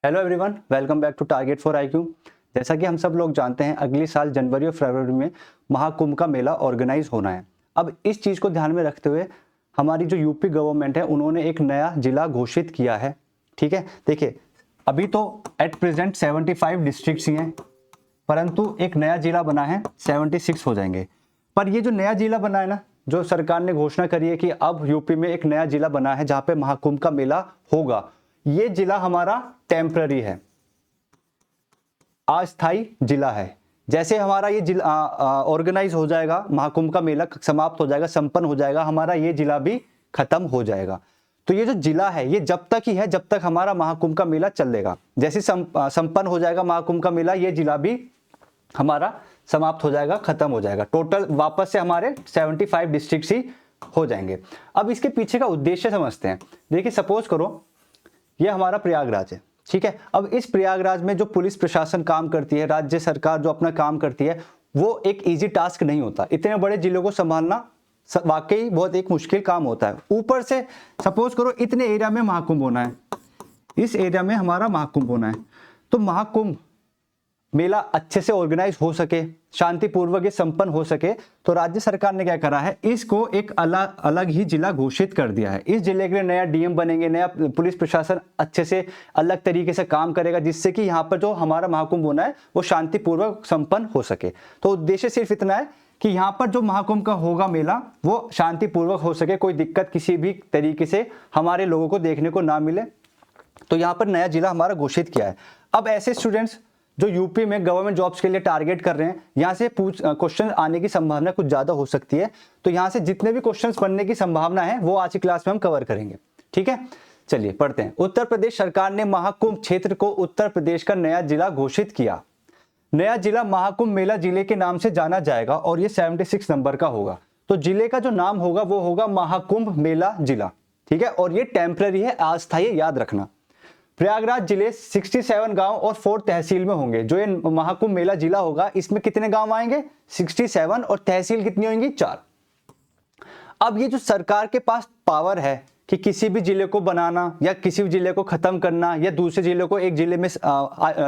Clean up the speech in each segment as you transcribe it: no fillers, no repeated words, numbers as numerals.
Hello everyone, welcome back to target for IQ. जैसा कि हम सब लोग जानते हैं, अगले साल जनवरी और फरवरी में महाकुंभ का मेला ऑर्गेनाइज होना है। अब इस चीज़ को ध्यान में रखते हुए हमारी जो यूपी गवर्नमेंट है उन्होंने एक नया जिला घोषित किया है। ठीक है, देखिए अभी तो एट प्रेजेंट 75 डिस्ट्रिक्ट्स ही हैं, परंतु एक नया जिला बना है, 76 हो जाएंगे। पर ये जो नया जिला बना है ना, जो सरकार ने घोषणा करी है कि अब यूपी में एक नया जिला बना है जहाँ पे महाकुंभ का मेला होगा, ये जिला हमारा टेम्पररी है, अस्थाई जिला है। जैसे हमारा ये जिला ऑर्गेनाइज हो जाएगा, महाकुंभ का मेला समाप्त हो जाएगा, संपन्न हो जाएगा, हमारा ये जिला भी खत्म हो जाएगा। तो ये जो जिला है ये जब तक ही है जब तक हमारा महाकुंभ का मेला चलेगा। जैसे संपन्न हो जाएगा महाकुंभ का मेला, ये जिला भी हमारा समाप्त हो जाएगा, खत्म हो जाएगा। टोटल वापस से हमारे 75 डिस्ट्रिक्ट ही हो जाएंगे। अब इसके पीछे का उद्देश्य समझते हैं। देखिए सपोज करो ये हमारा प्रयागराज है, ठीक है। अब इस प्रयागराज में जो पुलिस प्रशासन काम करती है, राज्य सरकार जो अपना काम करती है, वो एक इजी टास्क नहीं होता। इतने बड़े जिलों को संभालना वाकई बहुत एक मुश्किल काम होता है। ऊपर से सपोज करो इतने एरिया में महाकुंभ होना है, इस एरिया में हमारा महाकुंभ होना है, तो महाकुंभ मेला अच्छे से ऑर्गेनाइज हो सके, शांतिपूर्वक ये संपन्न हो सके, तो राज्य सरकार ने क्या करा है, इसको एक अलग ही जिला घोषित कर दिया है। इस जिले के लिए नया डीएम बनेंगे, नया पुलिस प्रशासन अच्छे से अलग तरीके से काम करेगा, जिससे कि यहाँ पर जो हमारा महाकुंभ होना है वो शांतिपूर्वक संपन्न हो सके। तो उद्देश्य सिर्फ इतना है कि यहाँ पर जो महाकुंभ का होगा मेला वो शांतिपूर्वक हो सके, कोई दिक्कत किसी भी तरीके से हमारे लोगों को देखने को ना मिले। तो यहाँ पर नया जिला हमारा घोषित किया है। अब ऐसे स्टूडेंट्स जो यूपी में गवर्नमेंट जॉब्स के लिए टारगेट कर रहे हैं, यहाँ से क्वेश्चन आने की संभावना कुछ ज़्यादा हो सकती है। तो यहाँ से जितने भी क्वेश्चंस बनने की संभावना है वो आज की क्लास में हम कवर करेंगे, ठीक है। चलिए पढ़ते हैं। उत्तर प्रदेश सरकार ने महाकुंभ क्षेत्र को उत्तर प्रदेश का नया जिला घोषित किया। नया जिला महाकुंभ मेला जिले के नाम से जाना जाएगा और ये 76 नंबर का होगा। तो जिले का जो नाम होगा वो होगा महाकुंभ मेला जिला, ठीक है। और ये टेम्पररी है, अस्थायी, याद रखना। प्रयागराज जिले 67 गांव और 4 तहसील में होंगे। जो ये महाकुंभ मेला जिला होगा इसमें कितने गांव आएंगे, 67, और तहसील कितनी होंगी, 4। अब ये जो सरकार के पास पावर है कि किसी भी जिले को बनाना या किसी भी जिले को खत्म करना या दूसरे जिले को एक जिले में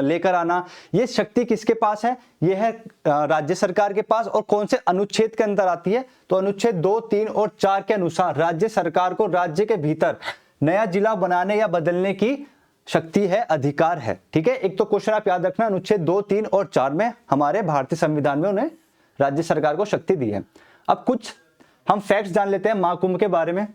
लेकर आना, ये शक्ति किसके पास है, ये है राज्य सरकार के पास। और कौन से अनुच्छेद के अंदर आती है, तो अनुच्छेद 2, 3 और 4 के अनुसार राज्य सरकार को राज्य के भीतर नया जिला बनाने या बदलने की शक्ति है, अधिकार है, ठीक है। एक तो क्वेश्चन आप याद रखना, अनुच्छेद 2, 3 और 4 में हमारे भारतीय संविधान में उन्हें राज्य सरकार को शक्ति दी है। अब कुछ हम फैक्ट्स जान लेते हैं महाकुंभ के बारे में।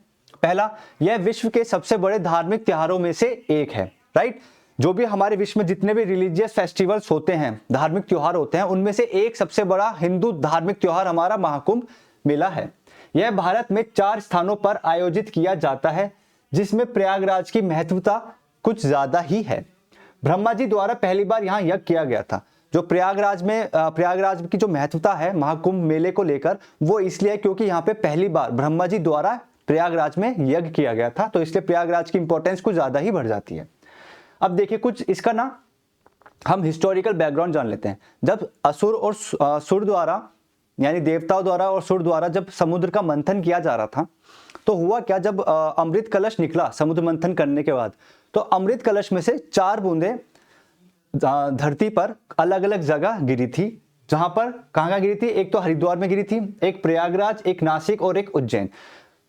पहला, यह विश्व के सबसे बड़े धार्मिक त्योहारों में से एक है, राइट। जो भी हमारे विश्व में जितने भी रिलीजियस फेस्टिवल्स होते हैं, धार्मिक त्योहार होते हैं, उनमें से एक सबसे बड़ा हिंदू धार्मिक त्योहार हमारा महाकुंभ मेला है। यह भारत में 4 स्थानों पर आयोजित किया जाता है, जिसमें प्रयागराज की महत्वता कुछ ज्यादा ही है। ब्रह्मा जी द्वारा पहली बार यहाँ यज्ञ किया गया था। जो प्रयागराज की जो महत्वता है महाकुंभ मेले को लेकर, वो इसलिए क्योंकि यहाँ पे पहली बार ब्रह्मा जी द्वारा प्रयागराज में यज्ञ किया गया था, तो इसलिए प्रयागराज की इंपॉर्टेंस कुछ ज्यादा ही बढ़ जाती है। अब देखिए कुछ इसका ना हम हिस्टोरिकल बैकग्राउंड जान लेते हैं। जब असुर और सुर द्वारा, यानी देवताओं द्वारा और सुर द्वारा जब समुद्र का मंथन किया जा रहा था, तो हुआ क्या, जब अमृत कलश निकला समुद्र मंथन करने के बाद, तो अमृत कलश में से 4 बूंदें धरती पर अलग अलग जगह गिरी थी। जहां पर कहाँ गिरी थी, एक तो हरिद्वार में गिरी थी, एक प्रयागराज, एक नासिक और एक उज्जैन।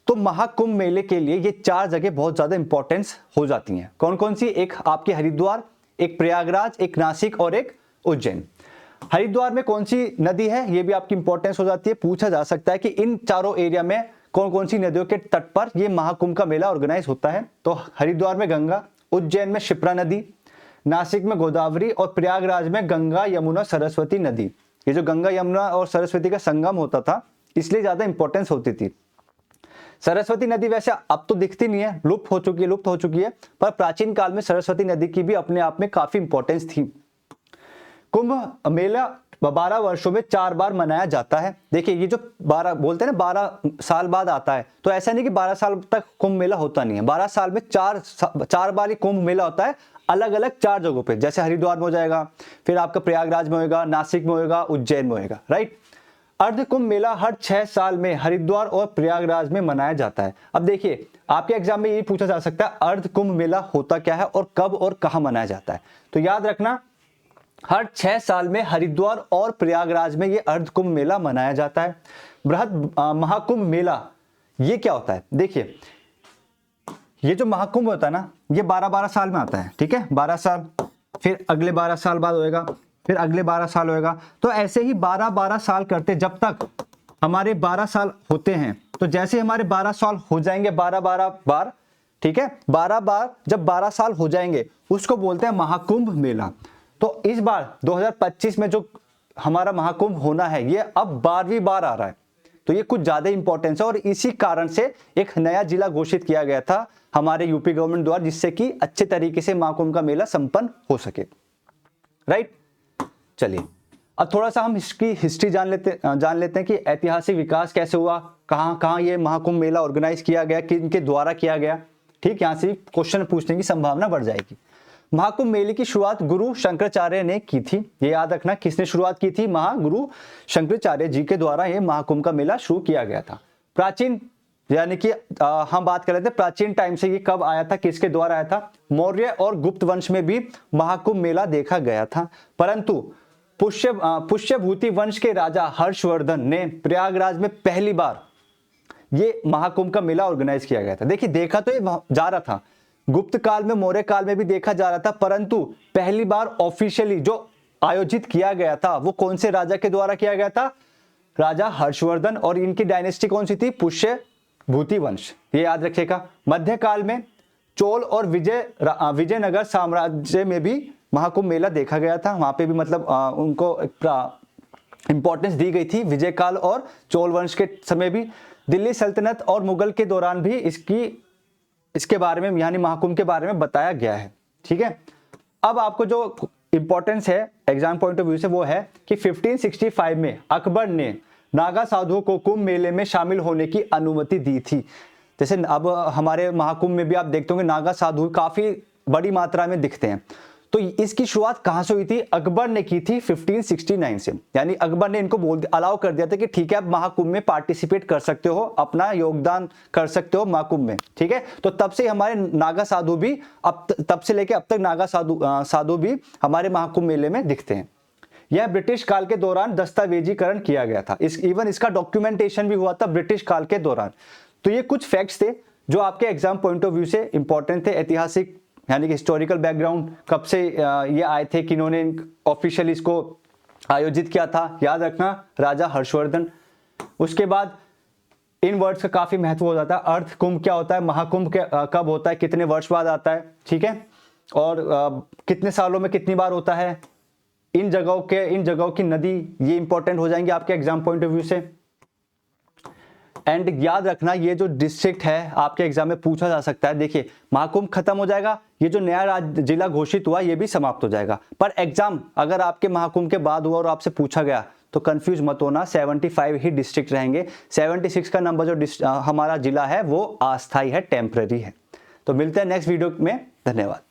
तो महाकुंभ मेले के लिए ये 4 जगह बहुत ज्यादा इंपॉर्टेंस हो जाती हैं। कौन कौन सी, एक आपकी हरिद्वार, एक प्रयागराज, एक नासिक और एक उज्जैन। हरिद्वार में कौन सी नदी है, ये भी आपकी इंपॉर्टेंस हो जाती है। पूछा जा सकता है कि इन चारों एरिया में कौन कौन सी नदियों के तट पर ये महाकुंभ का मेला ऑर्गेनाइज होता है। तो हरिद्वार में गंगा, उज्जैन में शिप्रा नदी, नासिक में गोदावरी और प्रयागराज में गंगा, यमुना, सरस्वती नदी। ये जो गंगा, यमुना और सरस्वती का संगम होता था, इसलिए ज्यादा इंपॉर्टेंस होती थी। सरस्वती नदी वैसे अब तो दिखती नहीं है, लुप्त हो चुकी है, पर प्राचीन काल में सरस्वती नदी की भी अपने आप में काफी इंपॉर्टेंस थी। कुंभ मेला 12 वर्षों में 4 बार मनाया जाता है। देखिए ये जो 12 बोलते हैं ना, 12 साल बाद आता है, तो ऐसा नहीं कि 12 साल तक कुंभ मेला होता नहीं है। 12 साल में 4 बार ही कुंभ मेला होता है, अलग अलग 4 जगहों पे। जैसे हरिद्वार में हो जाएगा, फिर आपका प्रयागराज में होगा, नासिक में होगा, उज्जैन में होगा, राइट। अर्ध कुंभ मेला हर 6 साल में हरिद्वार और प्रयागराज में मनाया जाता है। अब देखिए आपके एग्जाम में ये पूछा जा सकता है अर्ध कुंभ मेला होता क्या है और कब और कहां मनाया जाता है। तो याद रखना हर 6 साल में हरिद्वार और प्रयागराज में ये अर्ध कुंभ मेला मनाया जाता है। बृहद महाकुंभ मेला ये क्या होता है? देखिए ये जो महाकुंभ होता है ना ये 12-12 साल में आता है, ठीक है, 12 साल, फिर अगले 12 साल बाद होएगा, फिर अगले 12 साल होएगा। तो ऐसे ही 12-12 साल करते जब तक हमारे 12 साल होते हैं। तो जैसे हमारे 12 साल हो जाएंगे 12-12 बार, ठीक है, 12 बार जब 12 साल हो जाएंगे उसको बोलते हैं महाकुंभ मेला। तो इस बार 2025 में जो हमारा महाकुंभ होना है ये अब 12वीं बार आ रहा है। तो ये कुछ ज्यादा इंपॉर्टेंस है और इसी कारण से एक नया जिला घोषित किया गया था हमारे यूपी गवर्नमेंट द्वारा, जिससे कि अच्छे तरीके से महाकुंभ का मेला संपन्न हो सके। राइट, चलिए अब थोड़ा सा हम इसकी हिस्ट्री जान लेते हैं कि ऐतिहासिक विकास कैसे हुआ, कहां ये महाकुंभ मेला ऑर्गेनाइज किया गया, किनके द्वारा किया गया। ठीक, यहां से क्वेश्चन पूछने की संभावना बढ़ जाएगी। महाकुंभ मेले की शुरुआत गुरु शंकराचार्य ने की थी। ये याद रखना किसने शुरुआत की थी? महागुरु शंकराचार्य जी के द्वारा ये महाकुंभ का मेला शुरू किया गया था। प्राचीन यानी कि हम बात कर रहे थे प्राचीन टाइम से, ये कब आया था, किसके द्वारा आया था? मौर्य और गुप्त वंश में भी महाकुंभ मेला देखा गया था, परंतु पुष्यभूति वंश के राजा हर्षवर्धन ने प्रयागराज में पहली बार ये महाकुंभ का मेला ऑर्गेनाइज किया गया था। देखिए देखा तो ये जा रहा था, गुप्त काल में मौर्य काल में भी देखा जा रहा था, परंतु पहली बार ऑफिशियली जो आयोजित किया गया था वो कौन से राजा के द्वारा किया गया था? राजा हर्षवर्धन, और इनकी डायनेस्टी कौन सी थी? पुष्यभूति वंश। ये याद रखिएगा। मध्यकाल में चोल और विजयनगर साम्राज्य में भी महाकुंभ मेला देखा गया था, वहां पे भी मतलब उनको इंपॉर्टेंस दी गई थी। विजय काल और चोल वंश के समय भी, दिल्ली सल्तनत और मुगल के दौरान भी इसके बारे में यानी महाकुंभ के बारे में बताया गया है। ठीक है, अब आपको जो इंपॉर्टेंस है एग्जाम पॉइंट ऑफ व्यू से वो है कि 1565 में अकबर ने नागा साधुओं को कुंभ मेले में शामिल होने की अनुमति दी थी। जैसे अब हमारे महाकुंभ में भी आप देखते होंगे नागा साधु काफी बड़ी मात्रा में दिखते हैं। तो इसकी शुरुआत कहां से हुई थी? अकबर ने की थी 1569 से, यानी अकबर ने इनको अलाउ कर दिया था कि ठीक है आप महाकुंभ में पार्टिसिपेट कर सकते हो, अपना योगदान कर सकते हो महाकुंभ में। ठीक है, तो तब से हमारे नागा साधु भी तब से लेके अब तक नागा साधु भी हमारे महाकुंभ मेले में दिखते हैं। यह ब्रिटिश काल के दौरान दस्तावेजीकरण किया गया था, इवन इसका डॉक्यूमेंटेशन भी हुआ था ब्रिटिश काल के दौरान। तो ये कुछ फैक्ट्स थे जो आपके एग्जाम पॉइंट ऑफ व्यू से इंपॉर्टेंट थे। ऐतिहासिक यानी कि हिस्टोरिकल बैकग्राउंड, कब से ये आए थे, किन्होंने ऑफिशियली इसको आयोजित किया था, याद रखना राजा हर्षवर्धन। उसके बाद इन वर्ड्स का काफी महत्व हो जाता है। अर्ध कुंभ क्या होता है, महाकुंभ कब होता है, कितने वर्ष बाद आता है, ठीक है, और कितने सालों में कितनी बार होता है, इन जगहों की नदी, ये इंपॉर्टेंट हो जाएंगे आपके एग्जाम पॉइंट ऑफ व्यू से। एंड याद रखना ये जो डिस्ट्रिक्ट है आपके एग्जाम में पूछा जा सकता है। देखिए महाकुंभ खत्म हो जाएगा, ये जो नया जिला घोषित हुआ ये भी समाप्त हो जाएगा, पर एग्जाम अगर आपके महाकुंभ के बाद हुआ और आपसे पूछा गया तो कंफ्यूज मत होना, 75 ही डिस्ट्रिक्ट रहेंगे। 76 का नंबर जो हमारा जिला है वो अस्थायी है, टेम्पररी है। तो मिलते हैं नेक्स्ट वीडियो में, धन्यवाद।